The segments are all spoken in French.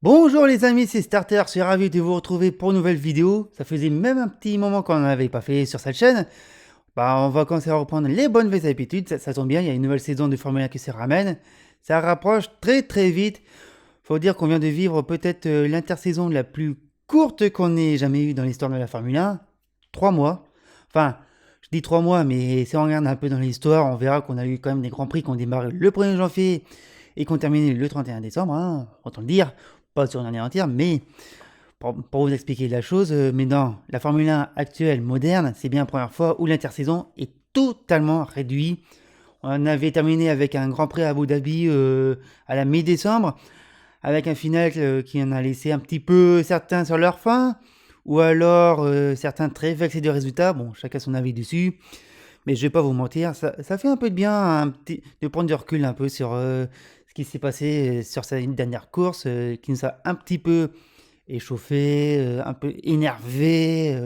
Bonjour les amis, c'est Starter, je suis ravi de vous retrouver pour une nouvelle vidéo. Ça faisait même un petit moment qu'on n'en avait pas fait sur cette chaîne. On va commencer à reprendre les bonnes vieilles habitudes, ça tombe bien, il y a une nouvelle saison de Formule 1 qui se ramène. Ça rapproche très vite. Faut dire qu'on vient de vivre peut-être l'intersaison la plus courte qu'on ait jamais eue dans l'histoire de la Formule 1. 3 mois. Enfin, je dis 3 mois, mais si on regarde un peu dans l'histoire, on verra qu'on a eu quand même des grands prix qui ont démarré le 1er janvier et qui ont terminé le 31 décembre, hein, autant le dire. Pas sur une année entière, mais pour vous expliquer la chose, mais dans la Formule 1 actuelle, moderne, c'est bien la première fois où l'intersaison est totalement réduite. On avait terminé avec un Grand Prix à Abu Dhabi à la mi-décembre, avec un final qui en a laissé un petit peu certains sur leur faim, ou alors certains très vexés du résultat. Bon, chacun son avis dessus, mais je vais pas vous mentir, ça fait un peu de bien de prendre du recul un peu sur ce qui s'est passé sur cette dernière course, qui nous a un petit peu échauffé, un peu énervé,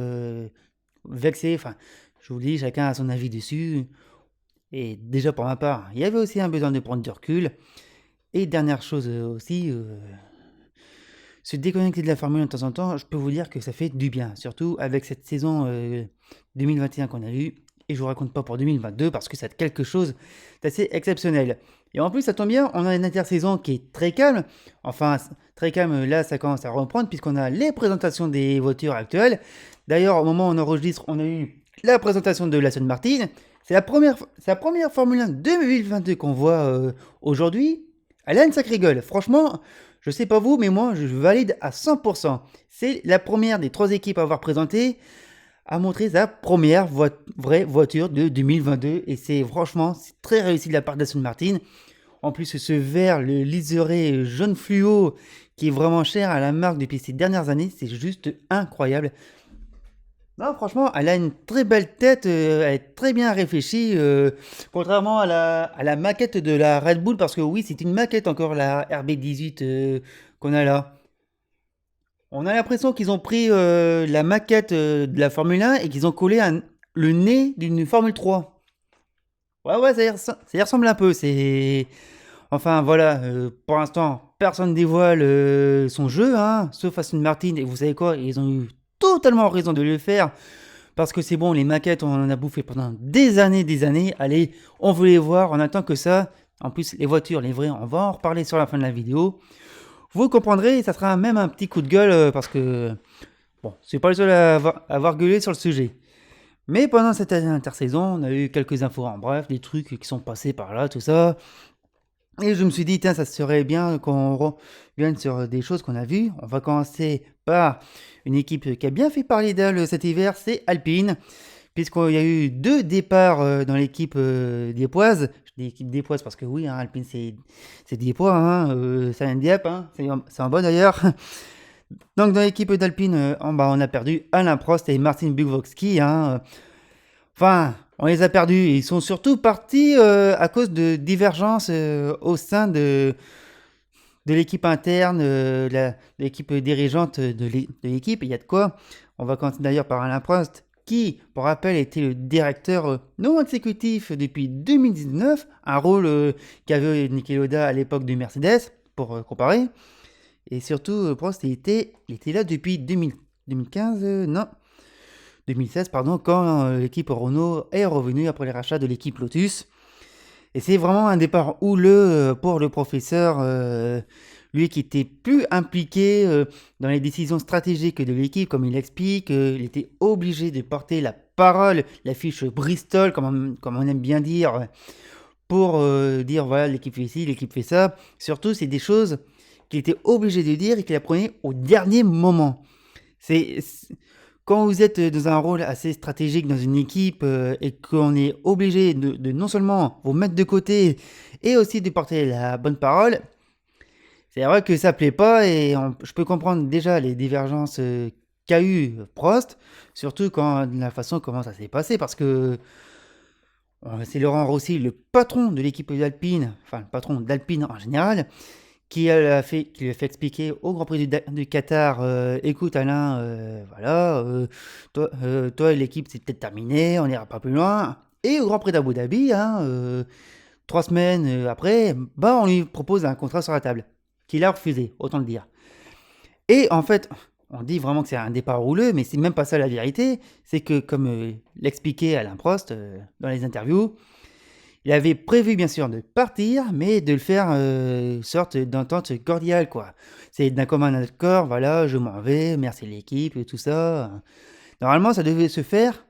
vexé. Enfin, je vous dis, chacun a son avis dessus. Et déjà pour ma part, il y avait aussi un besoin de prendre du recul. Et dernière chose aussi, se déconnecter de la Formule 1 de temps en temps, je peux vous dire que ça fait du bien. Surtout avec cette saison 2021 qu'on a eue. Et je vous raconte pas pour 2022 parce que c'est quelque chose d'assez exceptionnel. Et en plus, ça tombe bien, on a une intersaison qui est très calme. Enfin, très calme, là, ça commence à reprendre puisqu'on a les présentations des voitures actuelles. D'ailleurs, au moment où on enregistre, on a eu la présentation de l'Aston Martin. C'est la première Formule 1 2022 qu'on voit aujourd'hui. Elle a une sacrée gueule. Franchement, je sais pas vous, mais moi, je valide à 100%. C'est la première des 3 équipes à avoir présenté, à montrer sa première vraie voiture de 2022. Et franchement, c'est très réussi de la part d'Aston Martin. En plus, ce vert, le liseré jaune fluo, qui est vraiment cher à la marque depuis ces dernières années, c'est juste incroyable. Non, franchement, elle a une très belle tête, elle est très bien réfléchie, contrairement à la maquette de la Red Bull, parce que oui, c'est une maquette encore, la RB18 qu'on a là. On a l'impression qu'ils ont pris la maquette de la Formule 1 et qu'ils ont collé le nez d'une Formule 3. Ouais, ça y ressemble un peu. Enfin voilà, pour l'instant, personne dévoile son jeu, hein, sauf Aston Martin. Et vous savez quoi, ils ont eu totalement raison de le faire. Parce que c'est bon, les maquettes, on en a bouffé pendant des années. Allez, on veut les voir, on attend que ça. En plus, les voitures, les vraies, on va en reparler sur la fin de la vidéo. Vous comprendrez, ça sera même un petit coup de gueule parce que, bon, c'est pas le seul à avoir gueulé sur le sujet. Mais pendant cette intersaison, on a eu quelques infos en bref, des trucs qui sont passés par là, tout ça. Et je me suis dit, tiens, ça serait bien qu'on revienne sur des choses qu'on a vues. On va commencer par une équipe qui a bien fait parler d'elle cet hiver, c'est Alpine. Puisqu'il y a eu 2 départs dans l'équipe diepoise. Je dis équipe diepoise parce que oui, hein, Alpine c'est Diepois, hein, ça vient de Dieppe, hein, c'est en bas d'ailleurs. Donc dans l'équipe d'Alpine, on a perdu Alain Prost et Martin Bugwowski. Hein. Enfin, on les a perdus. Ils sont surtout partis à cause de divergences au sein de l'équipe interne, de l'équipe dirigeante de l'équipe. Il y a de quoi. On va commencer d'ailleurs par Alain Prost, qui, pour rappel, était le directeur non exécutif depuis 2019, un rôle qu'avait Niki Lauda à l'époque de Mercedes, pour comparer. Et surtout, Prost, il était là depuis 2015, non, 2016, pardon, quand l'équipe Renault est revenue après les rachats de l'équipe Lotus. Et c'est vraiment un départ houleux pour le professeur, lui qui était plus impliqué dans les décisions stratégiques de l'équipe, comme il explique, il était obligé de porter la parole, la fiche Bristol, comme on aime bien dire, pour dire voilà, l'équipe fait ci, l'équipe fait ça. Surtout, c'est des choses qu'il était obligé de dire et qu'il apprenait au dernier moment. C'est quand vous êtes dans un rôle assez stratégique dans une équipe et qu'on est obligé de non seulement vous mettre de côté et aussi de porter la bonne parole, c'est vrai que ça plaît pas et je peux comprendre déjà les divergences qu'a eu Prost, surtout quand la façon comment ça s'est passé parce que c'est Laurent Rossi, le patron de l'équipe d'Alpine, enfin le patron d'Alpine en général, qui lui a fait expliquer au Grand Prix du Qatar, écoute Alain, voilà, toi et l'équipe c'est peut-être terminé, on n'ira pas plus loin. Et au Grand Prix d'Abu Dhabi, hein, 3 semaines après, bah on lui propose un contrat sur la table, qu'il a refusé, autant le dire. Et en fait, on dit vraiment que c'est un départ rouleux, mais c'est même pas ça la vérité. C'est que, comme l'expliquait Alain Prost dans les interviews, il avait prévu bien sûr de partir, mais de le faire sorte d'entente cordiale, quoi. C'est d'un commun accord, voilà, je m'en vais, merci l'équipe et tout ça. Normalement, ça devait se faire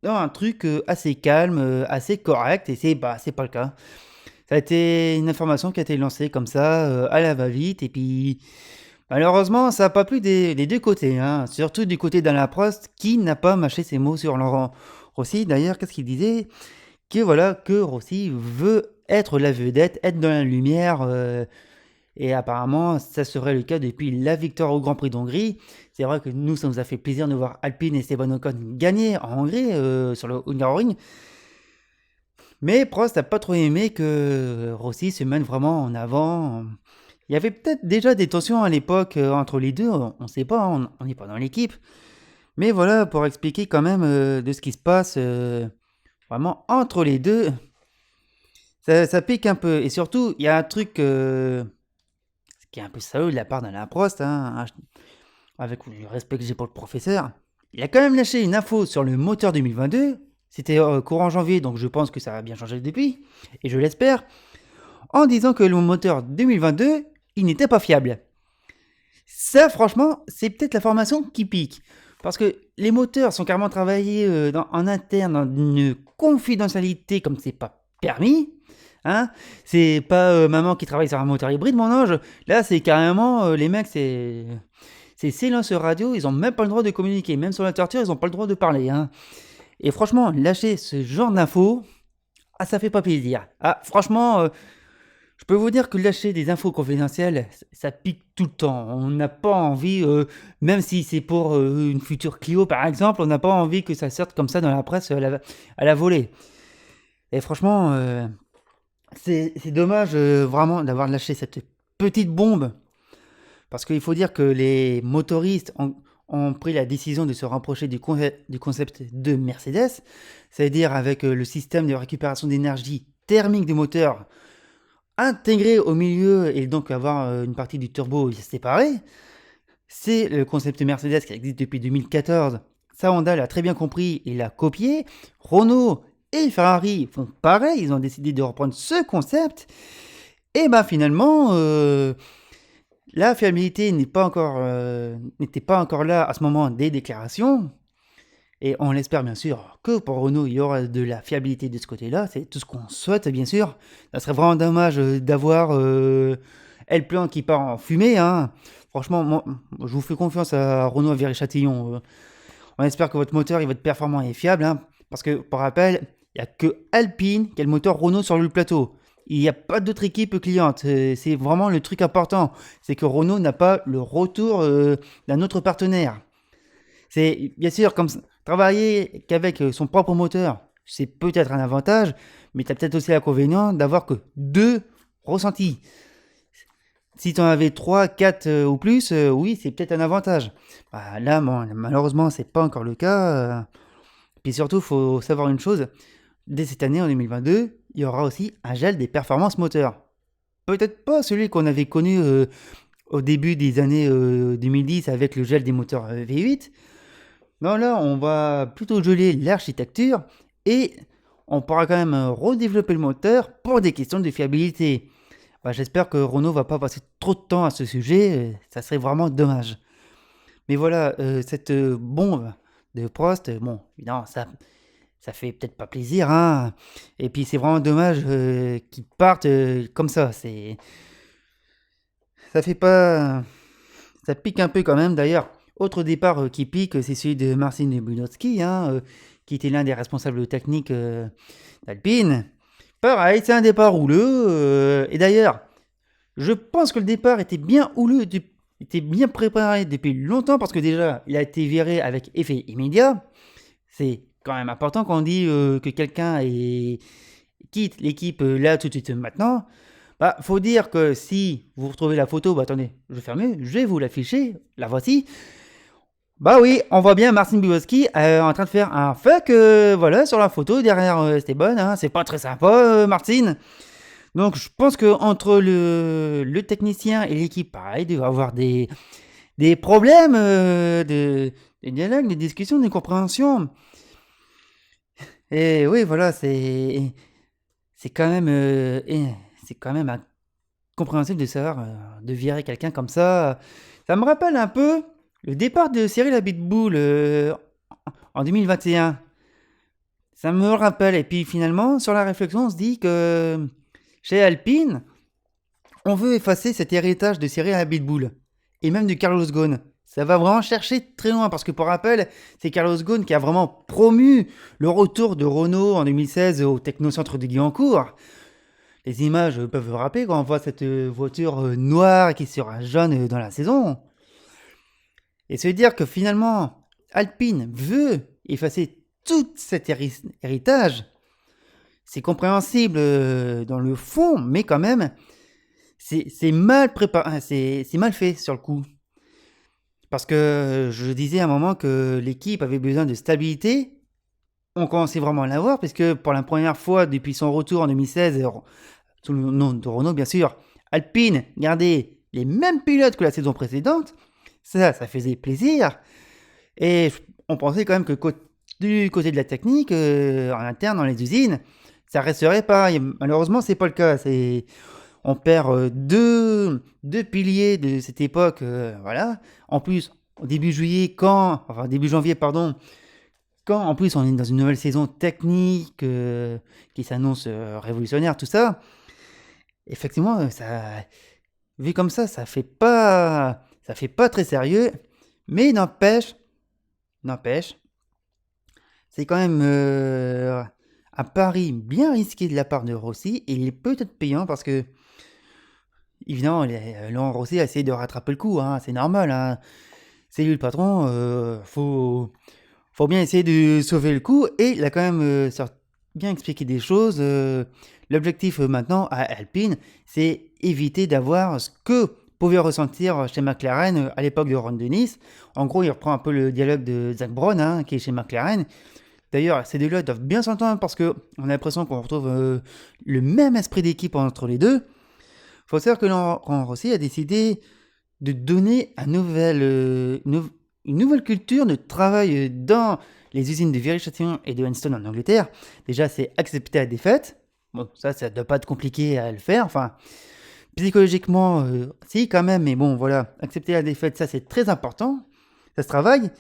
dans un truc assez calme, assez correct, et c'est pas le cas. Ça a été une information qui a été lancée comme ça, à la va-vite, et puis malheureusement, ça n'a pas plu des deux côtés, hein. Surtout du côté d'Alain Prost, qui n'a pas mâché ses mots sur Laurent Rossi. D'ailleurs, qu'est-ce qu'il disait? Que voilà, que Rossi veut être la vedette, être dans la lumière, et apparemment, ça serait le cas depuis la victoire au Grand Prix d'Hongrie. C'est vrai que nous, ça nous a fait plaisir de voir Alpine et Esteban Ocon gagner en Hongrie, sur le Hungaroring. Mais Prost n'a pas trop aimé que Rossi se mène vraiment en avant. Il y avait peut-être déjà des tensions à l'époque entre les deux, on ne sait pas, hein, on n'est pas dans l'équipe. Mais voilà, pour expliquer quand même de ce qui se passe vraiment entre les deux, ça pique un peu. Et surtout, il y a un truc qui est un peu salaud de la part d'Alain Prost, hein, avec le respect que j'ai pour le professeur. Il a quand même lâché une info sur le moteur 2022. C'était courant janvier, donc je pense que ça a bien changé depuis, et je l'espère, en disant que le moteur 2022, il n'était pas fiable. Ça, franchement, c'est peut-être la formation qui pique. Parce que les moteurs sont carrément travaillés en interne, dans une confidentialité comme c'est pas permis. Hein, c'est pas maman qui travaille sur un moteur hybride, mon ange. Là, c'est carrément les mecs, c'est silence radio, ils ont même pas le droit de communiquer. Même sur la torture, ils ont pas le droit de parler. Hein. Et franchement, lâcher ce genre d'infos, ah, ça fait pas plaisir. Ah, franchement, je peux vous dire que lâcher des infos confidentielles, ça pique tout le temps. On n'a pas envie, même si c'est pour une future Clio par exemple, on n'a pas envie que ça sorte comme ça dans la presse à la volée. Et franchement, c'est dommage vraiment d'avoir lâché cette petite bombe. Parce qu'il faut dire que les motoristes ont pris la décision de se rapprocher du concept de Mercedes, c'est-à-dire avec le système de récupération d'énergie thermique du moteur intégré au milieu et donc avoir une partie du turbo séparée. C'est le concept Mercedes qui existe depuis 2014. Ça, Honda l'a très bien compris et l'a copié. Renault et Ferrari font pareil, ils ont décidé de reprendre ce concept. Et ben finalement, la fiabilité n'était pas encore là à ce moment des déclarations. Et on l'espère bien sûr que pour Renault, il y aura de la fiabilité de ce côté-là. C'est tout ce qu'on souhaite, bien sûr. Ça serait vraiment dommage d'avoir L-Plan qui part en fumée. Hein. Franchement, moi, je vous fais confiance à Renault à Viry-Châtillon. On espère que votre moteur il va être performant et fiable. Hein, parce que, pour rappel, il n'y a que Alpine qui a le moteur Renault sur le plateau. Il n'y a pas d'autre équipe cliente. C'est vraiment le truc important. C'est que Renault n'a pas le retour d'un autre partenaire. C'est bien sûr comme travailler qu'avec son propre moteur, c'est peut-être un avantage, mais tu as peut-être aussi l'inconvénient d'avoir que deux ressentis. Si tu en avais 3, 4 ou plus, oui, c'est peut-être un avantage. Bah, là, bon, malheureusement, c'est pas encore le cas. Puis surtout, il faut savoir une chose, dès cette année, en 2022, il y aura aussi un gel des performances moteurs. Peut-être pas celui qu'on avait connu au début des années 2010 avec le gel des moteurs V8. Non, là, on va plutôt geler l'architecture et on pourra quand même redévelopper le moteur pour des questions de fiabilité. Bah, j'espère que Renault va pas passer trop de temps à ce sujet, ça serait vraiment dommage. Mais voilà, cette bombe de Prost, bon, évidemment, ça fait peut-être pas plaisir, hein. Et puis c'est vraiment dommage qu'ils partent comme ça. Ça fait pas, ça pique un peu quand même. D'ailleurs, autre départ qui pique, c'est celui de Marcin Budowski, hein, qui était l'un des responsables techniques d'Alpine. Pareil, c'est un départ houleux. Et d'ailleurs, je pense que le départ était bien houleux, était bien préparé depuis longtemps parce que déjà, il a été viré avec effet immédiat. C'est quand même important quand on dit que quelqu'un quitte l'équipe là tout de suite maintenant. Bah, faut dire que si vous retrouvez la photo, bah attendez, je vais faire mieux, je vais vous l'afficher, la voici. Bah oui, on voit bien Marcin Biboski en train de faire un fuck, voilà, sur la photo derrière Esteban, hein. C'est pas très sympa, Marcin. Donc je pense que entre le technicien et l'équipe, pareil, il doit avoir des problèmes de dialogue, des discussions, des compréhensions. Et oui, voilà, c'est quand même, c'est quand même incompréhensible de savoir de virer quelqu'un comme ça. Ça me rappelle un peu le départ de Cyril Abitboul en 2021. Ça me rappelle. Et puis finalement, sur la réflexion, on se dit que chez Alpine, on veut effacer cet héritage de Cyril Abitboul et même de Carlos Ghosn. Ça va vraiment chercher très loin parce que pour rappel, c'est Carlos Ghosn qui a vraiment promu le retour de Renault en 2016 au Technocentre de Guyancourt. Les images peuvent vous rappeler quand on voit cette voiture noire qui sera jaune dans la saison. Et se dire que finalement, Alpine veut effacer tout cet héritage, c'est compréhensible dans le fond, mais quand même, c'est mal préparé, c'est mal fait sur le coup. Parce que je disais à un moment que l'équipe avait besoin de stabilité. On commençait vraiment à l'avoir, puisque pour la première fois depuis son retour en 2016, sous le nom de Renault bien sûr, Alpine gardait les mêmes pilotes que la saison précédente. Ça faisait plaisir. Et on pensait quand même que du côté de la technique, en interne dans les usines, ça resterait pareil. Malheureusement, c'est pas le cas. On perd deux piliers de cette époque, voilà. En plus, au début juillet, début janvier, pardon, quand en plus on est dans une nouvelle saison technique qui s'annonce révolutionnaire, tout ça, effectivement, vu comme ça fait pas très sérieux, mais n'empêche, c'est quand même un pari bien risqué de la part de Rossi, et il est peut-être payant parce que, évidemment, Laurent Rossi a essayé de rattraper le coup, hein, c'est normal, hein. C'est lui le patron, faut bien essayer de sauver le coup, et il a quand même bien expliqué des choses. L'objectif maintenant à Alpine, c'est éviter d'avoir ce que pouvait ressentir chez McLaren à l'époque de Ron Dennis. En gros, il reprend un peu le dialogue de Zach Brown, hein, qui est chez McLaren. D'ailleurs, ces deux-là doivent bien s'entendre parce qu'on a l'impression qu'on retrouve le même esprit d'équipe entre les deux. Il faut savoir que Laurent Rossi a décidé de donner une nouvelle culture de travail dans les usines de Viry-Châtillon et de Henston en Angleterre. Déjà, c'est accepter la défaite. Bon, ça ne doit pas être compliqué à le faire. Enfin, psychologiquement, si, quand même. Mais bon, voilà, accepter la défaite, ça, c'est très important. Ça se travaille.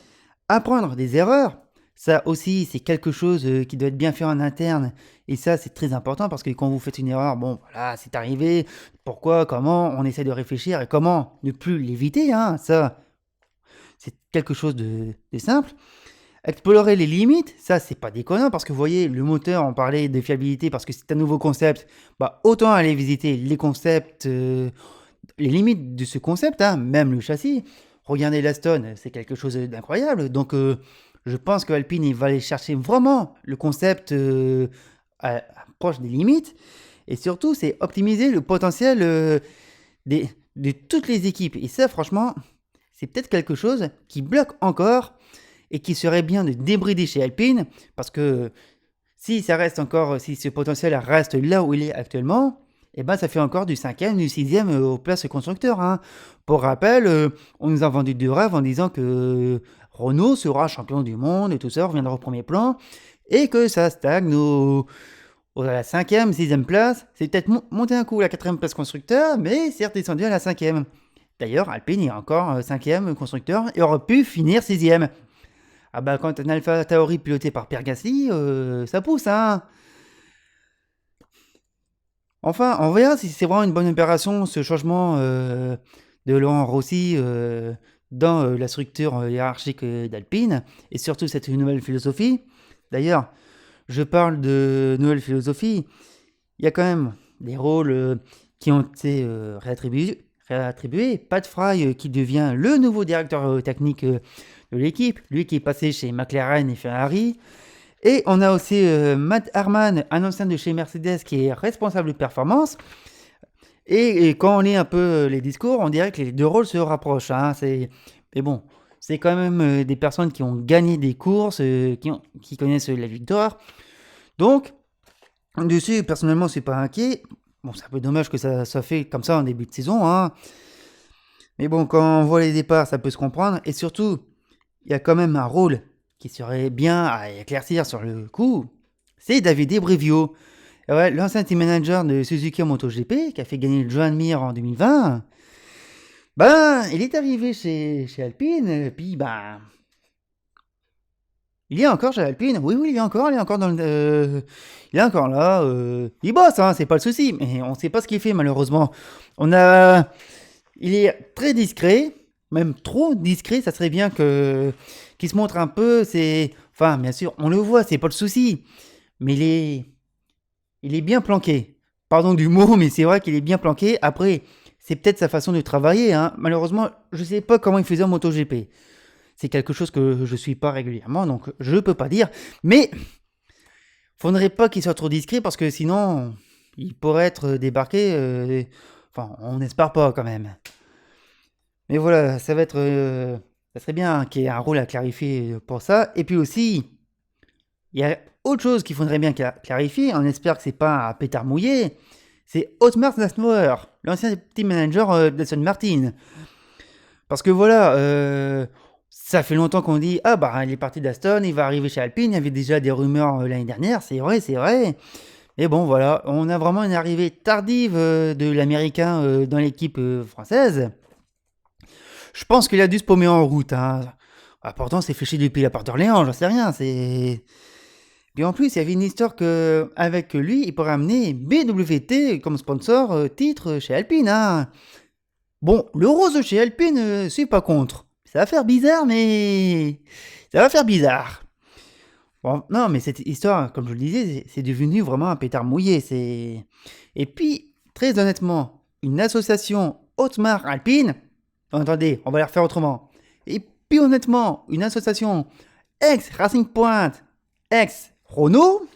Apprendre des erreurs. Ça aussi, c'est quelque chose qui doit être bien fait en interne. Et ça, c'est très important parce que quand vous faites une erreur, bon, voilà, c'est arrivé. Pourquoi, comment, on essaie de réfléchir et comment ne plus l'éviter, hein. Ça, c'est quelque chose de simple. Explorer les limites, ça, c'est pas déconnant parce que vous voyez, le moteur, on parlait de fiabilité parce que c'est un nouveau concept. Bah, autant aller visiter les concepts, les limites de ce concept, hein, même le châssis. Regardez l'Aston, c'est quelque chose d'incroyable. Donc, je pense que Alpine il va aller chercher vraiment le concept proche des limites. Et surtout, c'est optimiser le potentiel de toutes les équipes. Et ça, franchement, c'est peut-être quelque chose qui bloque encore et qui serait bien de débrider chez Alpine. Parce que si ce potentiel reste là où il est actuellement, eh ben ça fait encore du 5e, du 6e aux places constructeurs, hein. Pour rappel, on nous a vendu du rêve en disant que Renault sera champion du monde et tout ça reviendra au premier plan et que ça stagne à la 5e, 6e place. C'est peut-être monté un coup à la 4e place constructeur, mais c'est redescendu à la 5e. D'ailleurs, Alpine est encore 5e constructeur et aurait pu finir 6e. Ah bah quand un Alpha Tauri piloté par Pierre Gasly, ça pousse, hein. Enfin, on verra si c'est vraiment une bonne opération, ce changement de Laurent Rossi dans la structure hiérarchique d'Alpine, et surtout cette nouvelle philosophie. D'ailleurs, je parle de nouvelle philosophie, il y a quand même des rôles qui ont été réattribués. Pat Fry qui devient le nouveau directeur technique de l'équipe, lui qui est passé chez McLaren et Ferrari. Et on a aussi Matt Harman, un ancien de chez Mercedes qui est responsable de performance. Et quand on lit un peu les discours, on dirait que les deux rôles se rapprochent, hein. Mais bon, c'est quand même des personnes qui ont gagné des courses, qui connaissent la victoire. Donc, dessus, personnellement, je suis pas inquiet. Bon, c'est un peu dommage que ça soit fait comme ça en début de saison, hein. Mais bon, quand on voit les départs, ça peut se comprendre. Et surtout, il y a quand même un rôle qui serait bien à éclaircir sur le coup. C'est Davide Brivio. Et ouais, l'ancien team manager de Suzuki en MotoGP, qui a fait gagner le Joan Mir en 2020. Ben, il est arrivé chez Alpine, puis ben... Il est encore chez Alpine. Oui, il est encore dans le... il est encore là. Il bosse, hein, c'est pas le souci. Mais on sait pas ce qu'il fait, malheureusement. On a... Il est très discret, même trop discret. Ça serait bien qu'il se montre un peu. Enfin, bien sûr, on le voit, c'est pas le souci. Mais il est bien planqué. Pardon du mot, mais c'est vrai qu'il est bien planqué. Après, c'est peut-être sa façon de travailler, hein. Malheureusement, je sais pas comment il faisait en MotoGP. C'est quelque chose que je suis pas régulièrement, donc je peux pas dire. Mais faudrait pas qu'il soit trop discret parce que sinon, il pourrait être débarqué. Enfin, on n'espère pas quand même. Mais voilà, ça va être. Ça serait bien qu'il y ait un rôle à clarifier pour ça. Et puis aussi, il y a autre chose qu'il faudrait bien clarifier. On espère que c'est pas un pétard mouillé. C'est Otmar Szafnauer, l'ancien team manager d'Aston Martin. Parce que voilà, ça fait longtemps qu'on dit ah bah il est parti d'Aston, il va arriver chez Alpine. Il y avait déjà des rumeurs l'année dernière, c'est vrai, c'est vrai. Mais bon voilà, on a vraiment une arrivée tardive de l'américain dans l'équipe française. Je pense qu'il a dû se paumer en route, hein. Ah, pourtant c'est fiché depuis la porte d'Orléans, j'en sais rien, c'est. Puis en plus, il y avait une histoire que avec lui, il pourrait amener BWT comme sponsor titre chez Alpine, hein. Bon, le rose chez Alpine, c'est pas contre. Ça va faire bizarre, mais ça va faire bizarre. Bon, non, mais cette histoire, comme je le disais, c'est devenu vraiment un pétard mouillé. Et puis, très honnêtement, une association Haute-Marque Alpine. Non, attendez, on va la refaire autrement. Et puis honnêtement, une association ex-Racing Point, ex-Renault.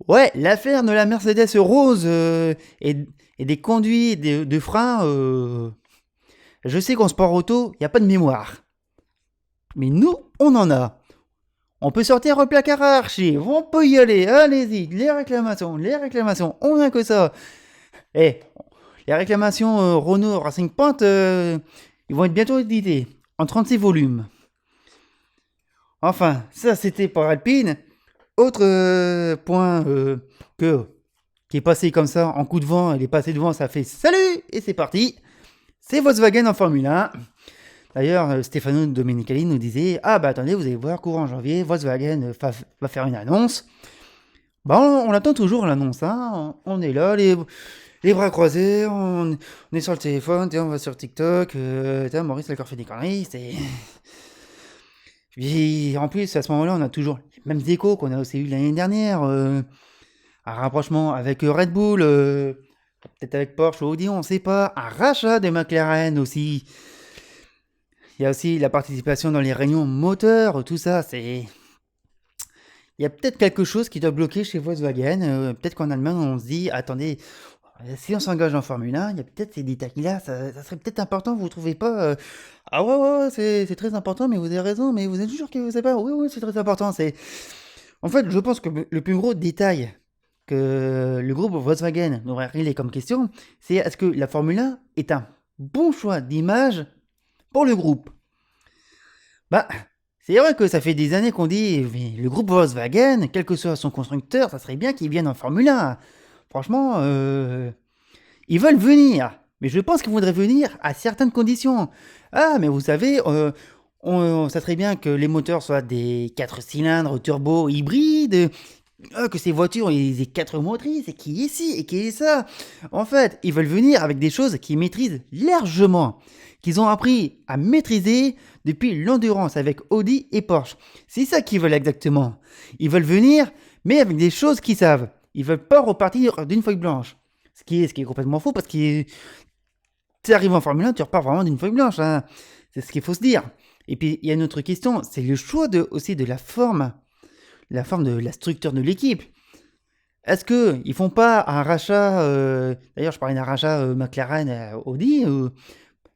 Ouais, l'affaire de la Mercedes rose et des conduits de frein, je sais qu'en sport auto, il n'y a pas de mémoire. Mais nous, on en a. On peut sortir au placard à archives, on peut y aller, allez-y, les réclamations, on n'a que ça. Eh, les réclamations Renault Racing Point, ils vont être bientôt éditées, en 36 volumes. Enfin, ça c'était pour Alpine. Autre point qui est passé comme ça, en coup de vent, il est passé devant, ça fait salut, et c'est parti. C'est Volkswagen en Formule 1. D'ailleurs, Stefano Domenicali nous disait ah bah attendez, vous allez voir, courant janvier, Volkswagen va faire une annonce. Bah on attend toujours l'annonce, hein. On est là, les bras croisés, on est sur le téléphone, on va sur TikTok, Maurice a encore fait des conneries, c'est. Puis en plus, à ce moment-là, on a toujours les mêmes échos qu'on a aussi eu l'année dernière. Un rapprochement avec Red Bull, peut-être avec Porsche ou Audi, on ne sait pas. Un rachat de McLaren aussi. Il y a aussi la participation dans les réunions moteurs, tout ça, c'est. Il y a peut-être quelque chose qui doit bloquer chez Volkswagen. Peut-être qu'en Allemagne, on se dit attendez, si on s'engage en Formule 1, il y a peut-être ces détails-là, ça serait peut-être important, vous ne trouvez pas ah ouais, c'est très important, mais vous avez raison, mais vous êtes sûr que vous savez pas. Oui, c'est très important. En fait, je pense que le plus gros détail que le groupe Volkswagen devrait régler comme question, c'est est-ce que la Formule 1 est un bon choix d'image pour le groupe. Bah, c'est vrai que ça fait des années qu'on dit, mais le groupe Volkswagen, quel que soit son constructeur, ça serait bien qu'il vienne en Formule 1. Franchement, ils veulent venir. Mais je pense qu'ils voudraient venir à certaines conditions. Ah, mais vous savez, ça serait bien que les moteurs soient des 4 cylindres turbo hybrides, que ces voitures aient 4 motrices, et qui est ci, et qui est ça. En fait, ils veulent venir avec des choses qu'ils maîtrisent largement, qu'ils ont appris à maîtriser depuis l'endurance avec Audi et Porsche. C'est ça qu'ils veulent exactement. Ils veulent venir, mais avec des choses qu'ils savent. Ils veulent pas repartir d'une feuille blanche. Ce qui est complètement faux, parce que tu arrives en Formule 1, tu repars vraiment d'une feuille blanche, hein. C'est ce qu'il faut se dire. Et puis, il y a une autre question, c'est le choix aussi de la forme de la structure de l'équipe. Est-ce que ils font pas un rachat, d'ailleurs je parlais d'un rachat, McLaren, Audi,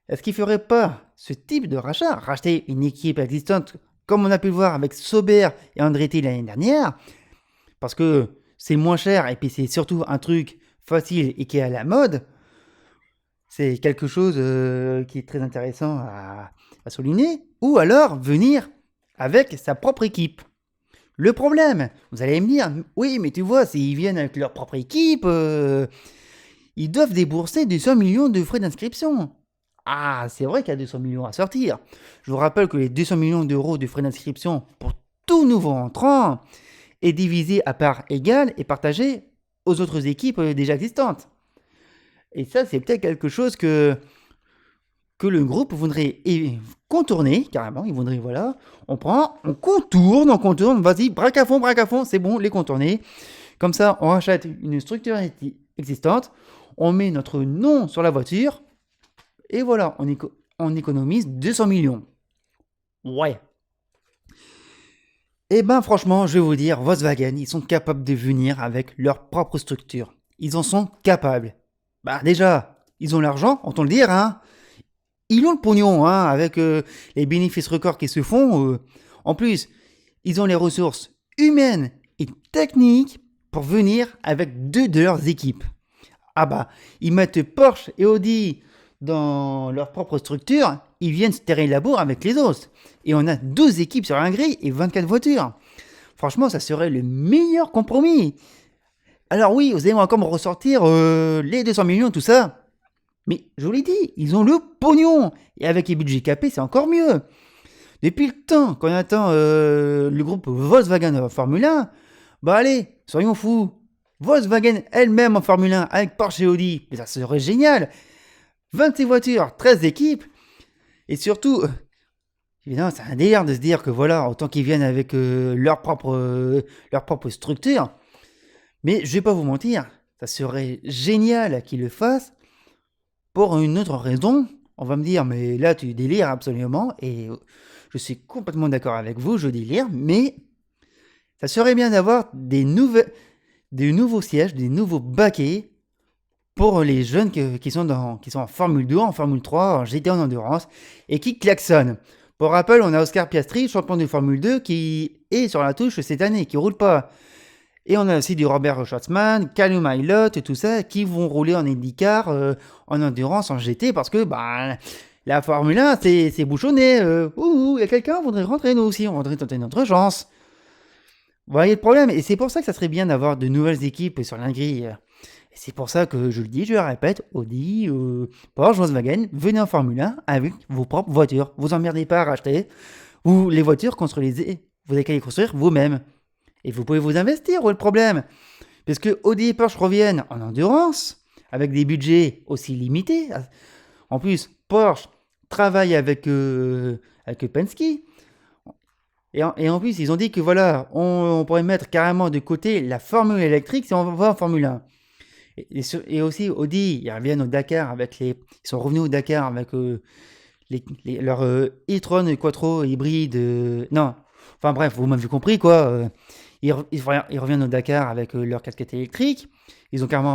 est-ce qu'ils feraient pas ce type de rachat? Racheter une équipe existante comme on a pu le voir avec Sauber et Andretti l'année dernière, parce que c'est moins cher et puis c'est surtout un truc facile et qui est à la mode. C'est quelque chose, qui est très intéressant à souligner, ou alors venir avec sa propre équipe. Le problème, vous allez me dire, oui, mais tu vois, s'ils viennent avec leur propre équipe, ils doivent débourser 200 millions de frais d'inscription. Ah, c'est vrai qu'il y a 200 millions à sortir. Je vous rappelle que les 200 millions d'euros de frais d'inscription pour tout nouveau entrant est divisé à part égale et partagé aux autres équipes déjà existantes. Et ça, c'est peut-être quelque chose que le groupe voudrait contourner, carrément. Il voudrait, voilà, on contourne, vas-y, braque à fond, c'est bon, les contourner. Comme ça, on rachète une structure existante, on met notre nom sur la voiture, et voilà, on économise 200 millions. Ouais. Eh ben, franchement, je vais vous dire, Volkswagen, ils sont capables de venir avec leur propre structure. Ils en sont capables. Bah, déjà, ils ont l'argent, on te le dire, hein. Ils ont le pognon, hein, avec les bénéfices records qui se font. En plus, ils ont les ressources humaines et techniques pour venir avec deux de leurs équipes. Ah bah, ils mettent Porsche et Audi dans leur propre structure, ils viennent se terrer la bourre avec les autres. Et on a 12 équipes sur un grille et 24 voitures. Franchement, ça serait le meilleur compromis. Alors oui, vous allez encore me ressortir les 200 millions, tout ça. Mais je vous l'ai dit, ils ont le pognon. Et avec les budgets capés, c'est encore mieux. Depuis le temps qu'on attend le groupe Volkswagen en Formule 1, bah allez, soyons fous. Volkswagen elle-même en Formule 1 avec Porsche et Audi, mais ça serait génial. 26 voitures, 13 équipes. Et surtout, évidemment, c'est un délire de se dire que voilà, autant qu'ils viennent avec leur propre structure. Mais je vais pas vous mentir, ça serait génial qu'ils le fassent. Pour une autre raison, on va me dire, mais là tu délires absolument, et je suis complètement d'accord avec vous, je délire, mais ça serait bien d'avoir des nouveaux sièges, des nouveaux baquets pour les jeunes qui sont en Formule 2, en Formule 3, en GT en endurance, et qui klaxonnent. Pour rappel, on a Oscar Piastri, champion de Formule 2, qui est sur la touche cette année, qui roule pas. Et on a aussi du Robert Schwartzman, Callum Ilott et tout ça, qui vont rouler en IndyCar, en endurance, en GT, parce que bah, la Formule 1, c'est bouchonné. Il y a quelqu'un, on voudrait rentrer, nous aussi, on voudrait tenter notre chance. Vous voyez le problème, et c'est pour ça que ça serait bien d'avoir de nouvelles équipes sur la grille. Et c'est pour ça que je le dis, je le répète, Audi, Porsche, Volkswagen, venez en Formule 1 avec vos propres voitures. Vous emmerdez pas à racheter. Ou les voitures, construisez, vous avez qu'à les construire vous-même. Et vous pouvez vous investir, où est le problème? Parce que Audi et Porsche reviennent en endurance, avec des budgets aussi limités. En plus, Porsche travaille avec Penske. Et en plus, ils ont dit que voilà, on pourrait mettre carrément de côté la formule électrique si on va en Formule 1. Et aussi, Audi, ils reviennent au Dakar ils sont revenus au Dakar avec leur e-tron Quattro hybride. Non, enfin bref, vous m'avez compris quoi. Ils reviennent au Dakar avec leur casquette électrique. Ils ont carrément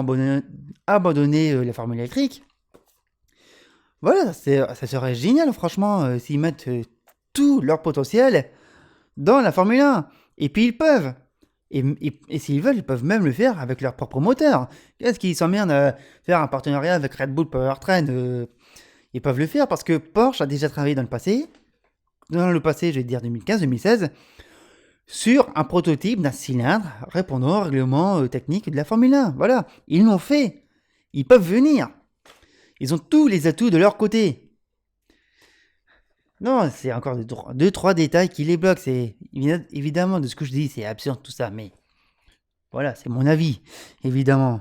abandonné la formule électrique. Voilà, ça serait génial, franchement, s'ils mettent tout leur potentiel dans la Formule 1. Et puis ils peuvent. Et s'ils veulent, ils peuvent même le faire avec leur propre moteur. Qu'est-ce qu'ils s'emmerdent à faire un partenariat avec Red Bull Powertrain? Ils peuvent le faire parce que Porsche a déjà travaillé dans le passé. Dans le passé, je vais dire 2015-2016. Sur un prototype d'un cylindre répondant au règlement technique de la Formule 1. Voilà, ils l'ont fait. Ils peuvent venir. Ils ont tous les atouts de leur côté. Non, c'est encore 2-3 détails qui les bloquent. C'est évidemment de ce que je dis, c'est absurde tout ça, mais voilà, c'est mon avis, évidemment.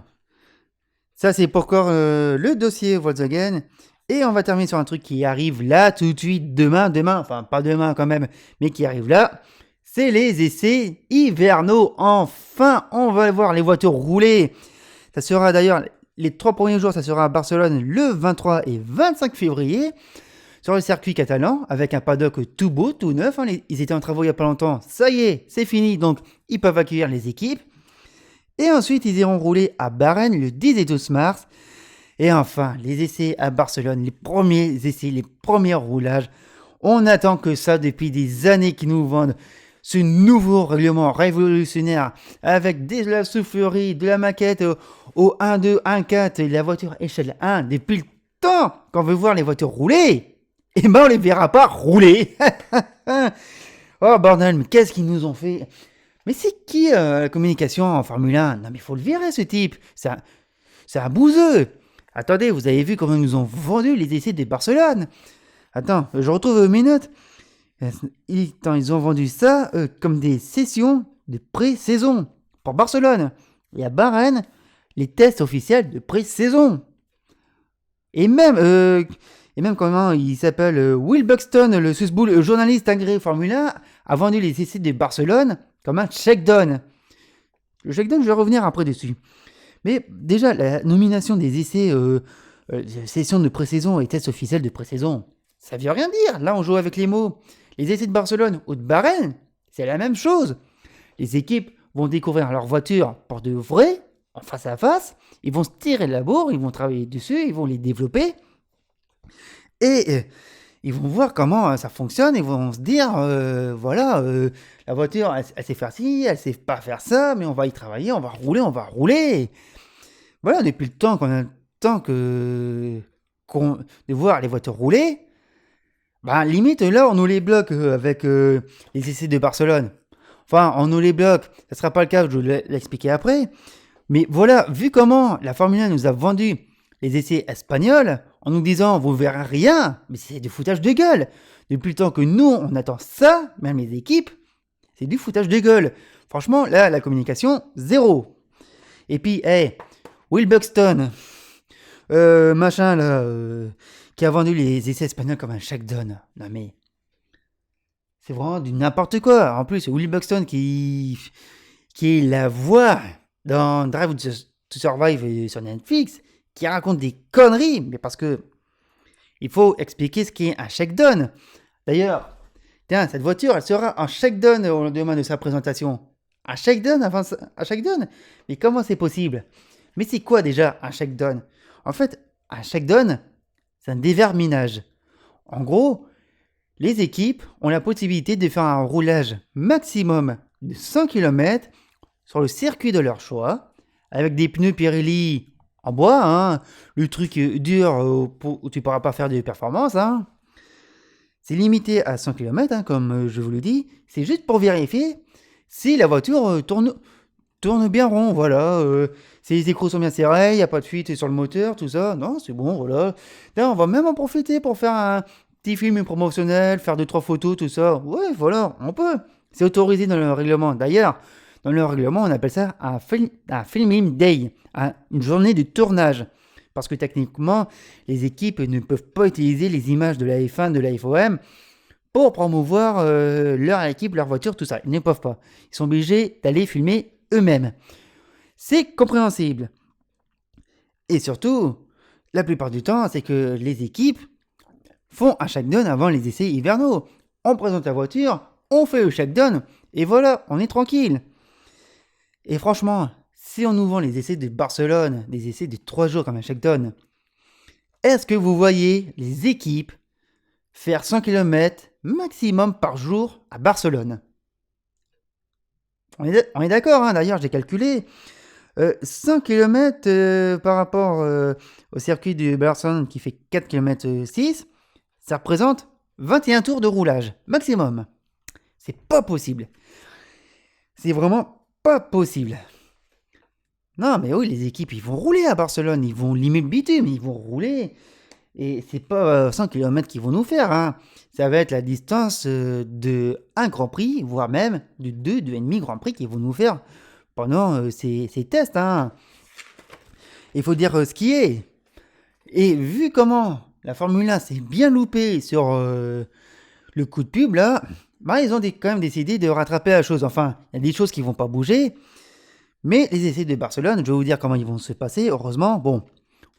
Ça, c'est pour encore le dossier Volkswagen. Et on va terminer sur un truc qui arrive là tout de suite demain, enfin pas demain quand même, mais qui arrive là. C'est les essais hivernaux. Enfin, on va voir les voitures rouler. Ça sera d'ailleurs, les 3 premiers jours, ça sera à Barcelone le 23 et 25 février. Sur le circuit catalan, avec un paddock tout beau, tout neuf. Ils étaient en travaux il n'y a pas longtemps. Ça y est, c'est fini. Donc, ils peuvent accueillir les équipes. Et ensuite, ils iront rouler à Bahreïn le 10 et 12 mars. Et enfin, les essais à Barcelone, les premiers essais, les premiers roulages. On attend que ça depuis des années qu'ils nous vendent ce nouveau règlement révolutionnaire avec de la soufflerie, de la maquette au 1.2, 1.4 et la voiture échelle 1 depuis le temps qu'on veut voir les voitures rouler. Et ben on les verra pas rouler. Oh bordel, mais qu'est-ce qu'ils nous ont fait? Mais c'est qui la communication en Formule 1? Non mais faut le virer ce type. C'est un bouseux. Attendez, vous avez vu comment ils nous ont vendu les essais de Barcelone? Attends, je retrouve mes notes. Ils ont vendu ça comme des sessions de pré-saison pour Barcelone. Et à Bahreïn, les tests officiels de pré-saison. Et même comment il s'appelle Will Buxton, le Susboul, le journaliste agréé Formule 1, a vendu les essais de Barcelone comme un check-down. Le check-down, je vais revenir après dessus. Mais déjà, la nomination des essais, sessions de pré-saison et tests officiels de pré-saison, ça veut rien dire. Là, on joue avec les mots. Les essais de Barcelone ou de Bahreïn, c'est la même chose. Les équipes vont découvrir leur voiture pour de vrai, en face à face. Ils vont se tirer la bourre, ils vont travailler dessus, ils vont les développer. Et ils vont voir comment ça fonctionne. Ils vont se dire, voilà, la voiture, elle sait faire ci, elle sait pas faire ça, mais on va y travailler, on va rouler, on va rouler. Voilà, depuis le temps qu'on attend de voir les voitures rouler, bah limite là on nous les bloque avec les essais de Barcelone. Enfin, on nous les bloque, ça sera pas le cas, je vais l'expliquer après. Mais voilà, vu comment la Formule 1 nous a vendu les essais espagnols, en nous disant vous verrez rien, mais c'est du foutage de gueule. Depuis le temps que nous on attend ça, même les équipes, c'est du foutage de gueule. Franchement, là la communication, zéro. Et puis, hey, Will Buxton, machin là, qui a vendu les essais espagnols comme un check-down. Non mais, c'est vraiment du n'importe quoi. En plus, c'est Will Buxton qui est la voix dans Drive to Survive sur Netflix, qui raconte des conneries, mais parce que il faut expliquer ce qu'est un check-down. D'ailleurs, tiens, cette voiture, elle sera en check-down au lendemain de sa présentation. Un check-down avant un check-down? Mais comment c'est possible? Mais c'est quoi déjà un check-down? En fait, un check-down, c'est un déverminage. En gros, les équipes ont la possibilité de faire un roulage maximum de 100 km sur le circuit de leur choix, avec des pneus Pirelli en bois, hein, le truc dur où tu ne pourras pas faire de performance. Hein. C'est limité à 100 km, hein, comme je vous le dis. C'est juste pour vérifier si la voiture tourne bien rond, voilà. Si les écrous sont bien serrés, il n'y a pas de fuite sur le moteur, tout ça. Non, c'est bon, voilà. Là, on va même en profiter pour faire un petit film promotionnel, faire 2-3 photos, tout ça. Ouais, voilà, on peut. C'est autorisé dans le règlement. D'ailleurs, dans le règlement, on appelle ça un filming day, une journée de tournage. Parce que techniquement, les équipes ne peuvent pas utiliser les images de la F1, de la FOM pour promouvoir leur équipe, leur voiture, tout ça. Ils ne peuvent pas. Ils sont obligés d'aller filmer eux-mêmes. C'est compréhensible. Et surtout, la plupart du temps, c'est que les équipes font un check-down avant les essais hivernaux. On présente la voiture, on fait le check-down, et voilà, on est tranquille. Et franchement, si on nous vend les essais de Barcelone, des essais de 3 jours comme un check-down, est-ce que vous voyez les équipes faire 100 km maximum par jour à Barcelone? On est d'accord, hein, d'ailleurs, j'ai calculé. 100 km par rapport au circuit de Barcelone qui fait 4 km 6, ça représente 21 tours de roulage, maximum. C'est pas possible. C'est vraiment pas possible. Non, mais oui, les équipes, ils vont rouler à Barcelone, ils vont limer le bitume, ils vont rouler. Et c'est pas 100 km qu'ils vont nous faire, hein. Ça va être la distance de un Grand Prix, voire même de 2,5 Grand Prix qu'ils vont nous faire pendant ces tests. Hein. Il faut dire ce qui est. Et vu comment la Formule 1 s'est bien loupée sur le coup de pub, là, bah, ils ont quand même décidé de rattraper la chose. Enfin, il y a des choses qui vont pas bouger. Mais les essais de Barcelone, je vais vous dire comment ils vont se passer. Heureusement, bon,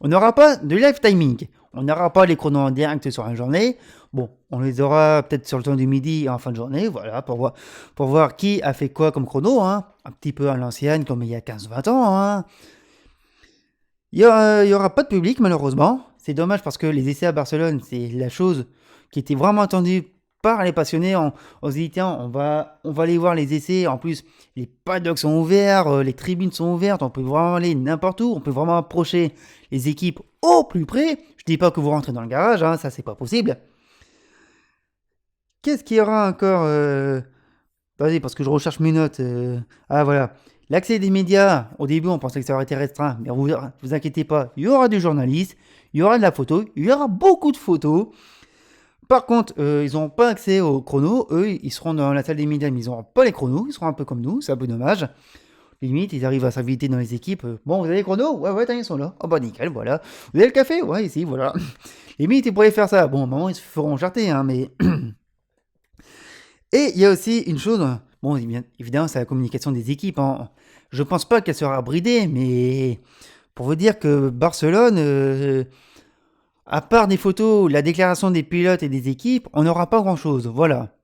On n'aura pas de live timing. On n'aura pas les chronos en direct sur la journée. Bon, on les aura peut-être sur le temps du midi et en fin de journée, voilà, pour voir qui a fait quoi comme chrono, hein. Un petit peu à l'ancienne, comme il y a 15-20 ans, hein. Il y aura pas de public, malheureusement. C'est dommage parce que les essais à Barcelone, c'est la chose qui était vraiment attendue par les passionnés. On se dit, tiens, on va aller voir les essais. En plus, les paddocks sont ouverts, les tribunes sont ouvertes. On peut vraiment aller n'importe où. On peut vraiment approcher les équipes au plus près. Je dis pas que vous rentrez dans le garage, hein, ça, c'est pas possible. Qu'est-ce qu'il y aura encore Vas-y, parce que je recherche mes notes. Ah, voilà. L'accès des médias, au début, on pensait que ça aurait été restreint, mais vous inquiétez pas, il y aura du journaliste, il y aura de la photo, il y aura beaucoup de photos. Par contre, ils n'auront pas accès aux chronos. Eux, ils seront dans la salle des médias, mais ils n'auront pas les chronos. Ils seront un peu comme nous, c'est un peu dommage. Limite, ils arrivent à s'inviter dans les équipes. Bon, vous avez les chronos? Ouais, ouais, ils sont là. Oh bah nickel, voilà. Vous avez le café? Ouais, ici, voilà. Limite, ils pourraient faire ça. Bon, au moment, ils se feront charter, hein, mais... Et il y a aussi une chose, bon, évidemment, c'est la communication des équipes, hein. Je pense pas qu'elle sera bridée, mais pour vous dire que Barcelone, à part des photos, la déclaration des pilotes et des équipes, on n'aura pas grand-chose, voilà.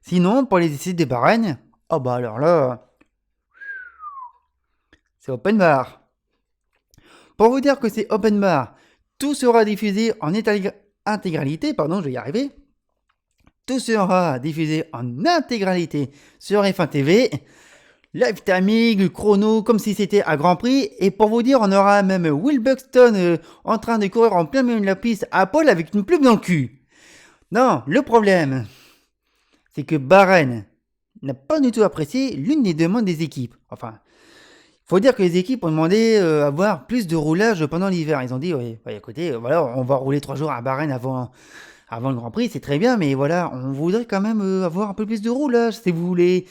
Sinon, pour les essais des Bahreïn, oh bah alors là, c'est open bar. Pour vous dire que c'est open bar, tout sera diffusé en intégralité, pardon, je vais y arriver. Tout sera diffusé en intégralité sur F1 TV. Live timing, chrono, comme si c'était à Grand Prix. Et pour vous dire, on aura même Will Buxton en train de courir en plein milieu de la piste à Paul avec une plume dans le cul. Non, le problème, c'est que Bahreïn n'a pas du tout apprécié l'une des demandes des équipes. Enfin, il faut dire que les équipes ont demandé à avoir plus de roulage pendant l'hiver. Ils ont dit, oui, écoutez, voilà, on va rouler 3 jours à Bahreïn avant le Grand Prix, c'est très bien, mais voilà, on voudrait quand même avoir un peu plus de roulage, si vous voulez.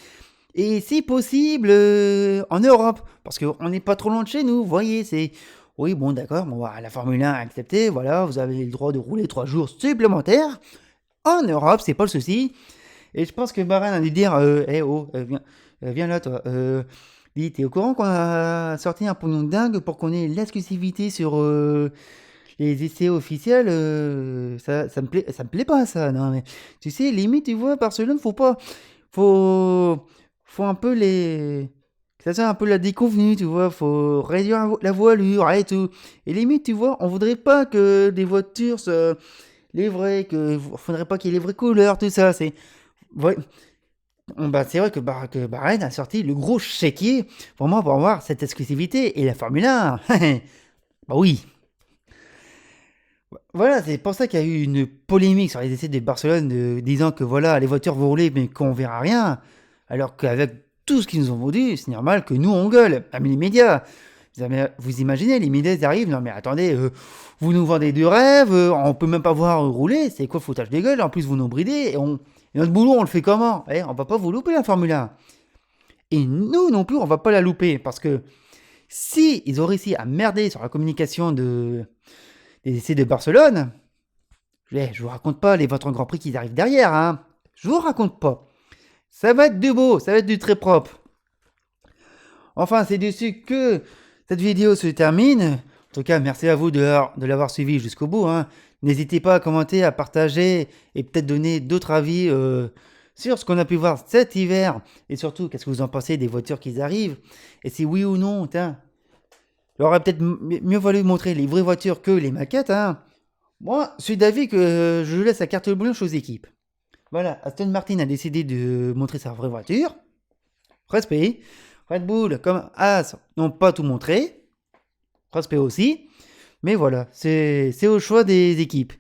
Et si possible, en Europe, parce qu'on n'est pas trop loin de chez nous, vous voyez, c'est... Oui, bon, d'accord, bon, la Formule 1 a accepté, voilà, vous avez le droit de rouler 3 jours supplémentaires. En Europe, c'est pas le souci. Et je pense que Bahreïn a dû dire, viens là, toi. Dis, t'es au courant qu'on a sorti un pognon de dingue pour qu'on ait l'exclusivité sur... les essais officiels, ça me plaît pas ça, non mais tu sais, limite, tu vois, Barcelone, faut un peu ça soit un peu la déconvenue, tu vois, faut réduire la voilure et tout. Et limite, tu vois, on voudrait pas que des voitures les vraies, faudrait pas qu'il y ait les vraies couleurs, tout ça, ouais. Bah, c'est vrai que Bahreïn a sorti le gros chéquier, vraiment pour avoir cette exclusivité, et la Formule 1, bah oui. Voilà, c'est pour ça qu'il y a eu une polémique sur les essais de Barcelone disant que voilà, les voitures vont rouler mais qu'on verra rien. Alors qu'avec tout ce qu'ils nous ont vendu, c'est normal que nous on gueule, même les médias. Vous imaginez, les médias ils arrivent, non mais attendez, vous nous vendez du rêve, on peut même pas voir rouler, c'est quoi le foutage des gueules, en plus vous nous bridez, et notre boulot on le fait comment? On va pas vous louper la Formule 1. Et nous non plus on va pas la louper, parce que si ils ont réussi à merder sur la communication des essais de Barcelone, je vous raconte pas les voitures en Grand Prix qui arrivent derrière, hein. Je vous raconte pas. Ça va être du beau, ça va être du très propre. Enfin, c'est dessus que cette vidéo se termine. En tout cas, merci à vous de l'avoir suivi jusqu'au bout, hein. N'hésitez pas à commenter, à partager et peut-être donner d'autres avis sur ce qu'on a pu voir cet hiver. Et surtout, qu'est-ce que vous en pensez des voitures qui arrivent? Et si oui ou non, tiens, il aurait peut-être mieux valu montrer les vraies voitures que les maquettes, hein. Moi, je suis d'avis que je laisse la carte blanche aux équipes. Voilà, Aston Martin a décidé de montrer sa vraie voiture. Respect. Red Bull, comme As, n'ont pas tout montré. Respect aussi. Mais voilà, c'est au choix des équipes.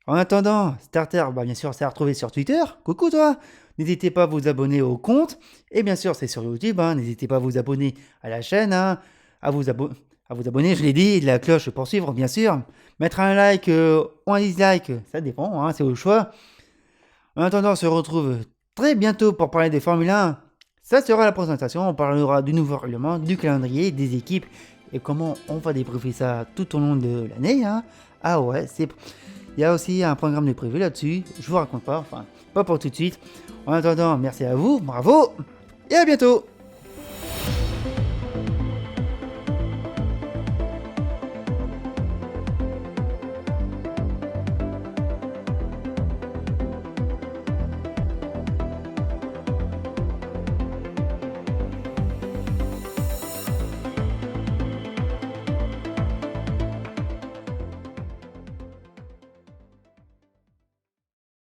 En attendant, Starter, bah bien sûr, c'est à retrouver sur Twitter. Coucou toi. N'hésitez pas à vous abonner au compte. Et bien sûr, c'est sur YouTube, hein. N'hésitez pas à vous abonner à la chaîne, hein. À vous abonner, je l'ai dit, la cloche pour suivre, bien sûr. Mettre un like ou un dislike, ça dépend, hein, c'est au choix. En attendant, on se retrouve très bientôt pour parler des Formule 1. Ça sera la présentation, on parlera du nouveau règlement, du calendrier, des équipes et comment on va débriefer ça tout au long de l'année, hein. Ah ouais, il y a aussi un programme de prévu là-dessus, je vous raconte pas, enfin, pas pour tout de suite. En attendant, merci à vous, bravo et à bientôt.